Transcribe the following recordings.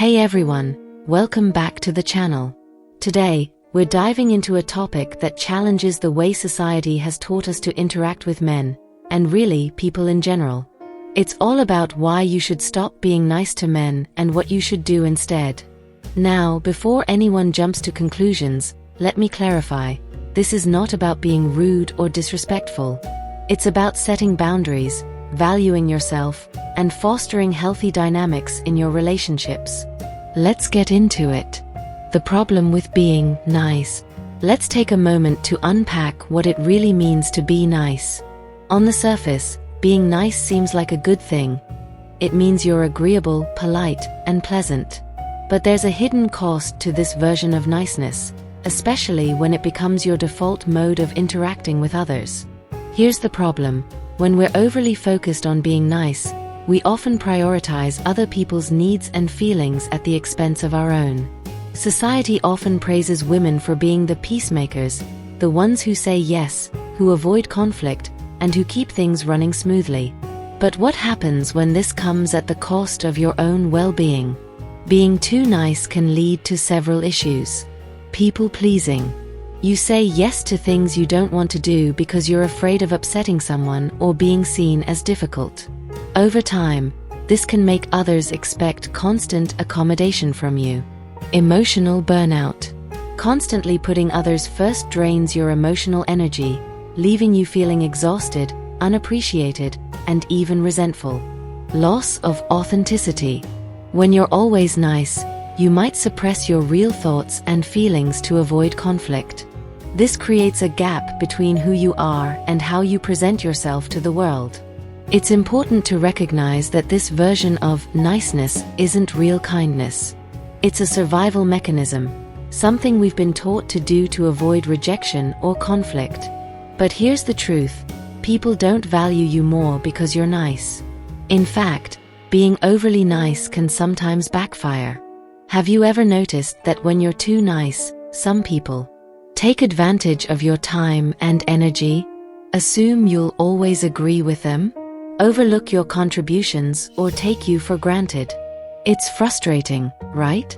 Hey everyone, welcome back to the channel. Today, we're diving into a topic that challenges the way society has taught us to interact with men, and really, people in general. It's all about why you should stop being nice to men and what you should do instead. Now, before anyone jumps to conclusions, let me clarify. This is not about being rude or disrespectful. It's about setting boundaries, valuing yourself, and fostering healthy dynamics in your relationships. Let's get into it. The problem with being nice. Let's take a moment to unpack what it really means to be nice. On the surface, being nice seems like a good thing. It means you're agreeable, polite, and pleasant. But there's a hidden cost to this version of niceness, especially when it becomes your default mode of interacting with others. Here's the problem. When we're overly focused on being nice, we often prioritize other people's needs and feelings at the expense of our own. Society often praises women for being the peacemakers, the ones who say yes, who avoid conflict, and who keep things running smoothly. But what happens when this comes at the cost of your own well-being? Being too nice can lead to several issues. People-pleasing. You say yes to things you don't want to do because you're afraid of upsetting someone or being seen as difficult. Over time, this can make others expect constant accommodation from you. Emotional burnout. Constantly putting others first drains your emotional energy, leaving you feeling exhausted, unappreciated, and even resentful. Loss of authenticity. When you're always nice, you might suppress your real thoughts and feelings to avoid conflict. This creates a gap between who you are and how you present yourself to the world. It's important to recognize that this version of niceness isn't real kindness. It's a survival mechanism, something we've been taught to do to avoid rejection or conflict. But here's the truth: people don't value you more because you're nice. In fact, being overly nice can sometimes backfire. Have you ever noticed that when you're too nice, some people take advantage of your time and energy, assume you'll always agree with them, overlook your contributions, or take you for granted? It's frustrating, right?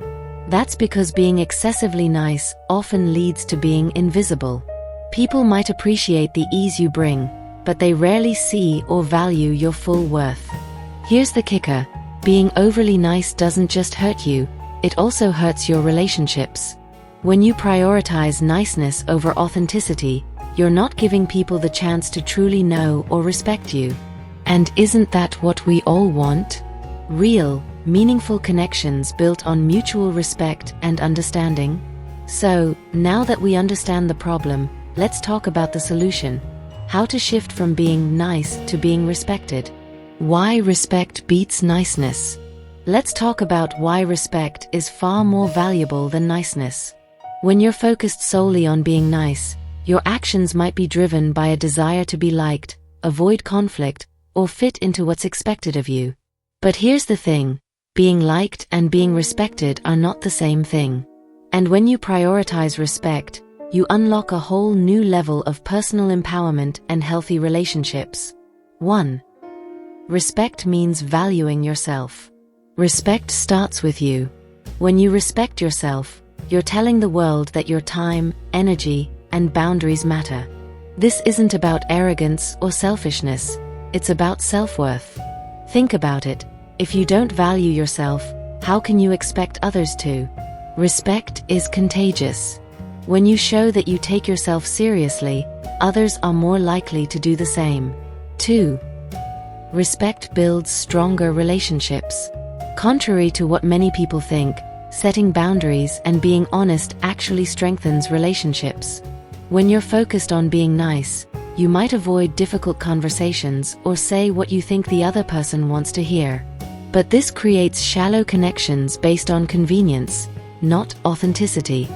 That's because being excessively nice often leads to being invisible. People might appreciate the ease you bring, but they rarely see or value your full worth. Here's the kicker: being overly nice doesn't just hurt you, it also hurts your relationships. When you prioritize niceness over authenticity, you're not giving people the chance to truly know or respect you. And isn't that what we all want? Real, meaningful connections built on mutual respect and understanding? So, now that we understand the problem, let's talk about the solution. How to shift from being nice to being respected. Why respect beats niceness. Let's talk about why respect is far more valuable than niceness. When you're focused solely on being nice, your actions might be driven by a desire to be liked, avoid conflict, or fit into what's expected of you. But here's the thing: being liked and being respected are not the same thing. And when you prioritize respect, you unlock a whole new level of personal empowerment and healthy relationships. 1. Respect means valuing yourself. Respect starts with you. When you respect yourself, you're telling the world that your time, energy, and boundaries matter. This isn't about arrogance or selfishness, it's about self-worth. Think about it: if you don't value yourself, how can you expect others to? Respect is contagious. When you show that you take yourself seriously, others are more likely to do the same. 2. Respect builds stronger relationships. Contrary to what many people think, setting boundaries and being honest actually strengthens relationships. When you're focused on being nice, you might avoid difficult conversations or say what you think the other person wants to hear. But this creates shallow connections based on convenience, not authenticity.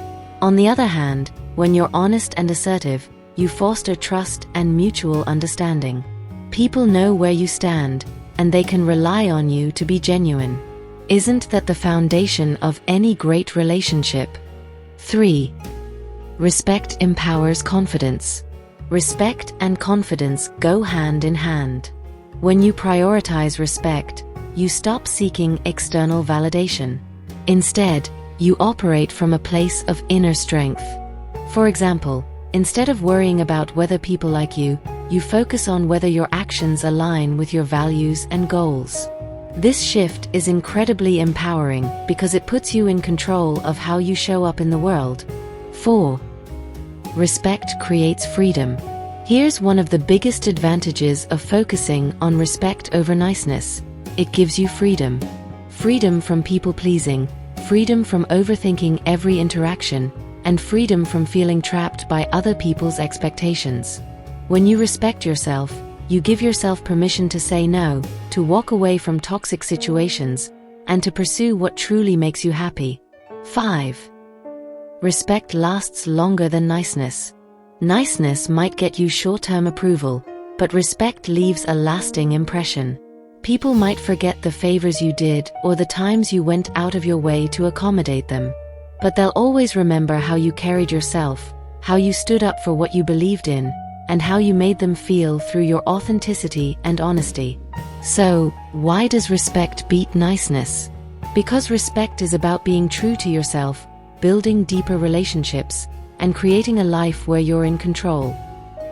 On the other hand, when you're honest and assertive, you foster trust and mutual understanding. People know where you stand, and they can rely on you to be genuine. Isn't that the foundation of any great relationship? 3. Respect empowers confidence. Respect and confidence go hand in hand. When you prioritize respect, you stop seeking external validation. Instead, you operate from a place of inner strength. For example, instead of worrying about whether people like you, you focus on whether your actions align with your values and goals. This shift is incredibly empowering because it puts you in control of how you show up in the world. 4. Respect creates freedom. Here's one of the biggest advantages of focusing on respect over niceness. It gives you freedom. Freedom from people-pleasing, freedom from overthinking every interaction, and freedom from feeling trapped by other people's expectations. When you respect yourself, you give yourself permission to say no, to walk away from toxic situations, and to pursue what truly makes you happy. 5. Respect lasts longer than niceness. Niceness might get you short-term approval, but respect leaves a lasting impression. People might forget the favors you did or the times you went out of your way to accommodate them. But they'll always remember how you carried yourself, how you stood up for what you believed in, and how you made them feel through your authenticity and honesty. So, why does respect beat niceness? Because respect is about being true to yourself, building deeper relationships, and creating a life where you're in control,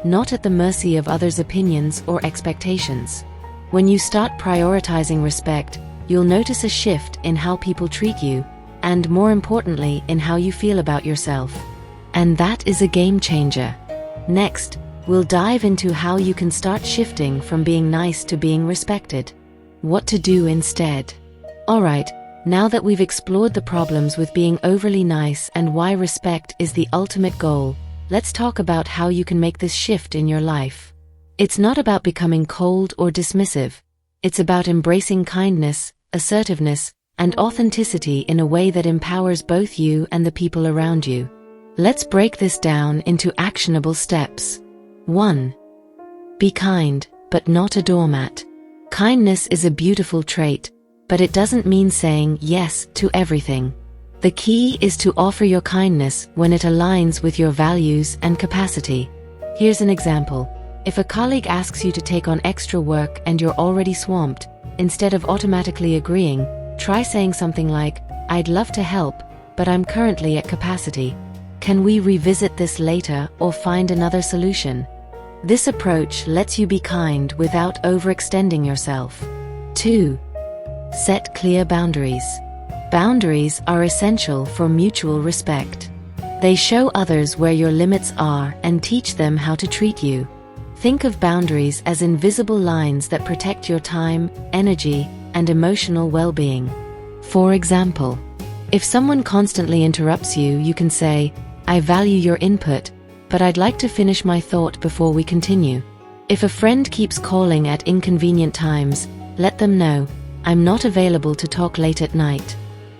not at the mercy of others' opinions or expectations. When you start prioritizing respect, you'll notice a shift in how people treat you, and more importantly, in how you feel about yourself. And that is a game changer. Next, we'll dive into how you can start shifting from being nice to being respected. What to do instead. Alright, now that we've explored the problems with being overly nice and why respect is the ultimate goal, let's talk about how you can make this shift in your life. It's not about becoming cold or dismissive. It's about embracing kindness, assertiveness, and authenticity in a way that empowers both you and the people around you. Let's break this down into actionable steps. 1. Be kind, but not a doormat. Kindness is a beautiful trait, but it doesn't mean saying yes to everything. The key is to offer your kindness when it aligns with your values and capacity. Here's an example. If a colleague asks you to take on extra work and you're already swamped, instead of automatically agreeing, try saying something like, "I'd love to help, but I'm currently at capacity. Can we revisit this later or find another solution?" This approach lets you be kind without overextending yourself. 2. Set clear boundaries. Boundaries are essential for mutual respect. They show others where your limits are and teach them how to treat you. Think of boundaries as invisible lines that protect your time, energy, and emotional well-being. For example, if someone constantly interrupts you, you can say, "I value your input, but I'd like to finish my thought before we continue." If a friend keeps calling at inconvenient times, let them know, "I'm not available to talk late at night.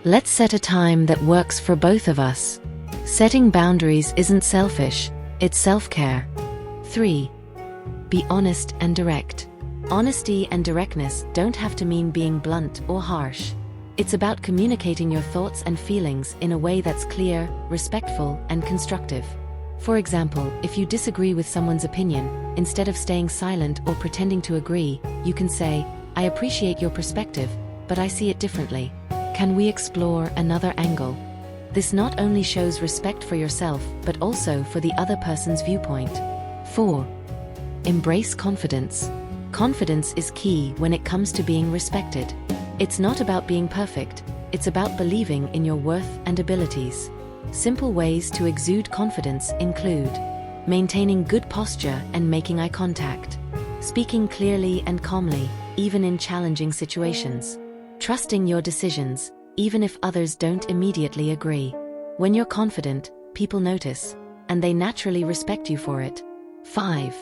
Let's set a time that works for both of us." Setting boundaries isn't selfish, it's self-care. 3. Be honest and direct. Honesty and directness don't have to mean being blunt or harsh. It's about communicating your thoughts and feelings in a way that's clear, respectful, and constructive. For example, if you disagree with someone's opinion, instead of staying silent or pretending to agree, you can say, "I appreciate your perspective, but I see it differently. Can we explore another angle?" This not only shows respect for yourself, but also for the other person's viewpoint. 4. Embrace confidence. Confidence is key when it comes to being respected. It's not about being perfect, it's about believing in your worth and abilities. Simple ways to exude confidence include maintaining good posture and making eye contact, speaking clearly and calmly, even in challenging situations, trusting your decisions, even if others don't immediately agree. When you're confident, people notice, and they naturally respect you for it. 5.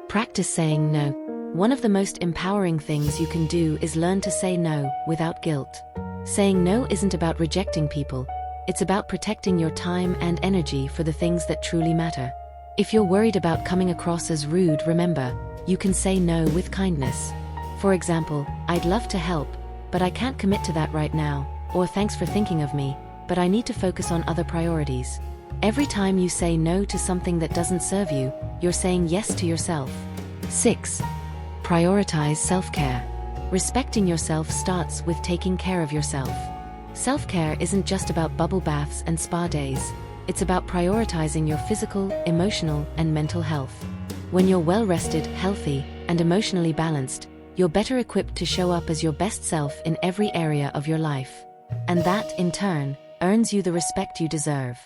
Practice saying no. One of the most empowering things you can do is learn to say no without guilt. Saying no isn't about rejecting people. It's about protecting your time and energy for the things that truly matter. If you're worried about coming across as rude, remember, you can say no with kindness. For example, "I'd love to help, but I can't commit to that right now," or "Thanks for thinking of me, but I need to focus on other priorities." Every time you say no to something that doesn't serve you, you're saying yes to yourself. 6. Prioritize self-care. Respecting yourself starts with taking care of yourself. Self-care isn't just about bubble baths and spa days. It's about prioritizing your physical, emotional, and mental health. When you're well-rested, healthy, and emotionally balanced, you're better equipped to show up as your best self in every area of your life. And that, in turn, earns you the respect you deserve.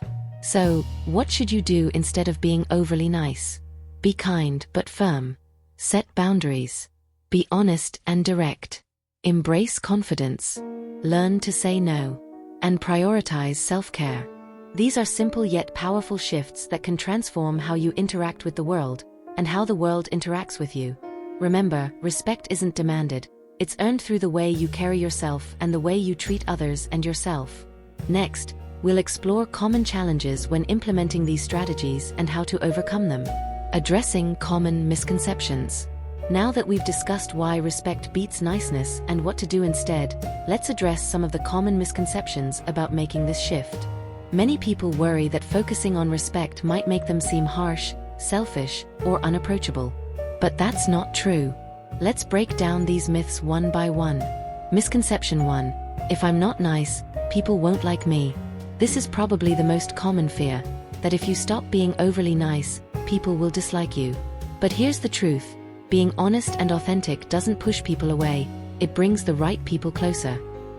So, what should you do instead of being overly nice? Be kind but firm. Set boundaries. Be honest and direct. Embrace confidence. Learn to say no. And prioritize self-care. These are simple yet powerful shifts that can transform how you interact with the world, and how the world interacts with you. Remember, respect isn't demanded. It's earned through the way you carry yourself and the way you treat others and yourself. Next, we'll explore common challenges when implementing these strategies and how to overcome them. Addressing common misconceptions. Now that we've discussed why respect beats niceness and what to do instead, let's address some of the common misconceptions about making this shift. Many people worry that focusing on respect might make them seem harsh, selfish, or unapproachable. But that's not true. Let's break down these myths one by one. Misconception 1. If I'm not nice, people won't like me. This is probably the most common fear, that if you stop being overly nice, people will dislike you. But here's the truth. Being honest and authentic doesn't push people away, it brings the right people closer.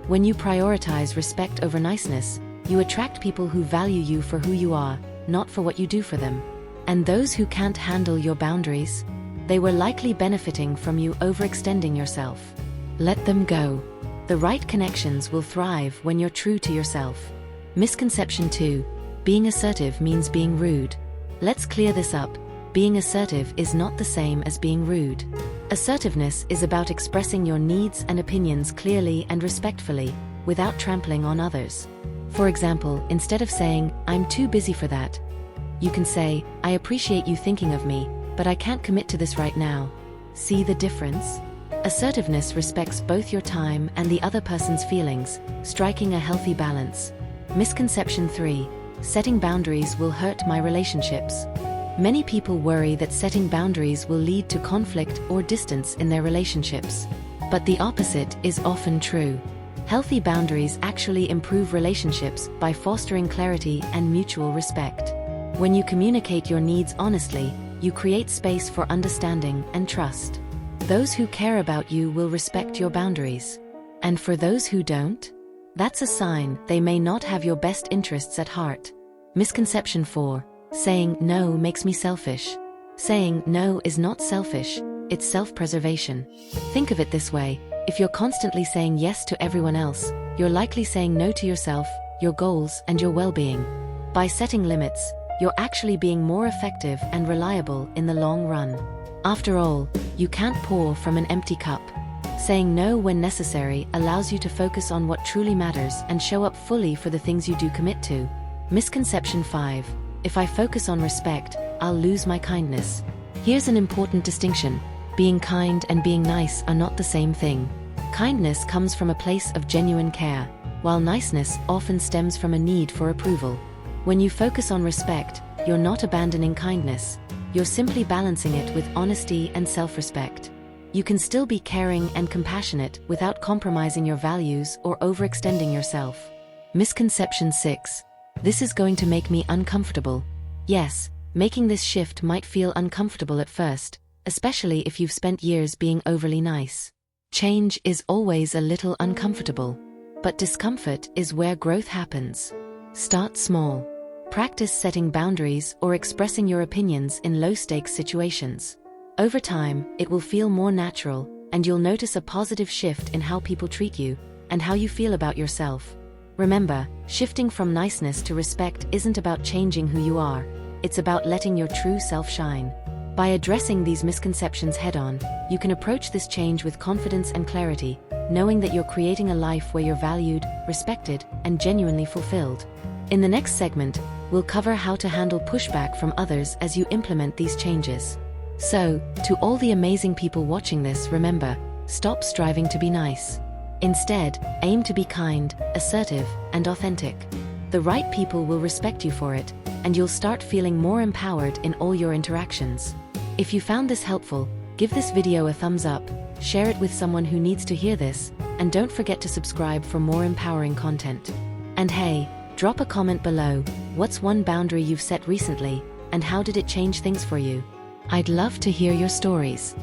When you prioritize respect over niceness, you attract people who value you for who you are, not for what you do for them. And those who can't handle your boundaries, they were likely benefiting from you overextending yourself. Let them go. The right connections will thrive when you're true to yourself. Misconception 2. Being assertive means being rude. Let's clear this up. Being assertive is not the same as being rude. Assertiveness is about expressing your needs and opinions clearly and respectfully, without trampling on others. For example, instead of saying, "I'm too busy for that," you can say, "I appreciate you thinking of me, but I can't commit to this right now." See the difference? Assertiveness respects both your time and the other person's feelings, striking a healthy balance. Misconception 3. Setting boundaries will hurt my relationships. Many people worry that setting boundaries will lead to conflict or distance in their relationships. But the opposite is often true. Healthy boundaries actually improve relationships by fostering clarity and mutual respect. When you communicate your needs honestly, you create space for understanding and trust. Those who care about you will respect your boundaries. And for those who don't, that's a sign they may not have your best interests at heart. Misconception 4. Saying no makes me selfish. Saying no is not selfish, it's self-preservation. Think of it this way, if you're constantly saying yes to everyone else, you're likely saying no to yourself, your goals, and your well-being. By setting limits, you're actually being more effective and reliable in the long run. After all, you can't pour from an empty cup. Saying no when necessary allows you to focus on what truly matters and show up fully for the things you do commit to. Misconception 5. If I focus on respect, I'll lose my kindness. Here's an important distinction. Being kind and being nice are not the same thing. Kindness comes from a place of genuine care, while niceness often stems from a need for approval. When you focus on respect, you're not abandoning kindness. You're simply balancing it with honesty and self-respect. You can still be caring and compassionate without compromising your values or overextending yourself. Misconception 6. This is going to make me uncomfortable. Yes, making this shift might feel uncomfortable at first, especially if you've spent years being overly nice. Change is always a little uncomfortable, but discomfort is where growth happens. Start small. Practice setting boundaries or expressing your opinions in low-stakes situations. Over time, it will feel more natural, and you'll notice a positive shift in how people treat you and how you feel about yourself. Remember, shifting from niceness to respect isn't about changing who you are, it's about letting your true self shine. By addressing these misconceptions head-on, you can approach this change with confidence and clarity, knowing that you're creating a life where you're valued, respected, and genuinely fulfilled. In the next segment, we'll cover how to handle pushback from others as you implement these changes. So, to all the amazing people watching this, remember, stop striving to be nice. Instead, aim to be kind, assertive, and authentic. The right people will respect you for it, and you'll start feeling more empowered in all your interactions. If you found this helpful, give this video a thumbs up, share it with someone who needs to hear this, and don't forget to subscribe for more empowering content. And hey, drop a comment below. What's one boundary you've set recently, and how did it change things for you? I'd love to hear your stories.